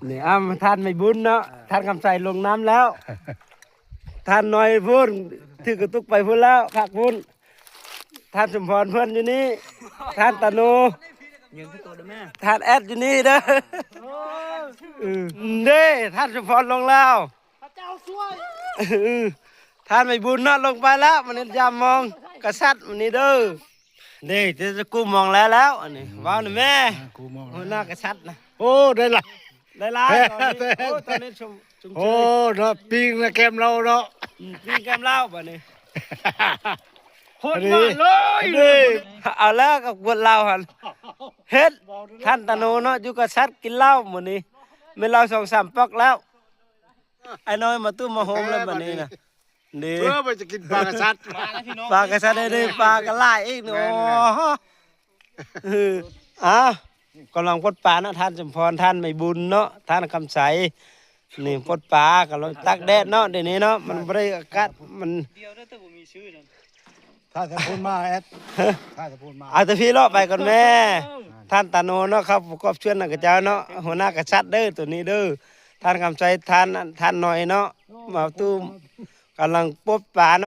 นี่ท่านไม่บุญเนาะท่านคำใส่ลงน้ำแล้วท่านน้อยพุ่นถือกระตุกไปพุ่นแล้วขักพุ่นท่านสมพรเพื่อนอยู่นี่ท่านตาโนท่านแอดอยู่นี่เด้อเด้ท่านสมพรลงแล้วพระเจ้าช่วยท่านไม่บุญเนาะลงไปแล้วมันยามมองกษัตริย์มันนี่เด้อนี่จะกูมองแล้วอันนี้ว้าวนี่แม่หัวหน้ากษัตริย์นะ โอ้ได้ละ ได้ละตอนนี้ชม โอ้เนาะปิ้งนะแกมเราเนาะ ปีนแก้มเหล้าบ่นี่ โคตรมากเลย เอาแล้วกับกวนเหล้าหันเฮ็ดท่านตาโนเนาะอยู่กับสัตว์กินเหล้าหมดนี่ไม่เหล้า2-3ป๊อกแล้วไอ้น้อยมาตุ้มมาโฮมแล้วบัดนี้น่ะนี่ เพื่อไปจะกินปลากระชัด ปลากระสัตว์ได้ปลากระไล่อีกเนาะกำลังปลดปลาเนาะท่านสมพรท่านไม่บุญเนาะท่านคำใสนี่ปลดปลากำลังตักแดดเนาะเดี๋ยวนี้เนาะมันบ่ได้อากาศมัน ถ้าจะพูดมาแอดถ้าจะพูดมา เอาแต่พี่เลาะไปก่อนแม่ ท่านตาโนเนาะครับประกอบเชื่อนนักเจ้าเนาะหัวหน้ากษัตริย์เด้อตัวนี้เด้อท่านคำใจท่านหน่อยเนาะมาตุ้มกำลังปบปลา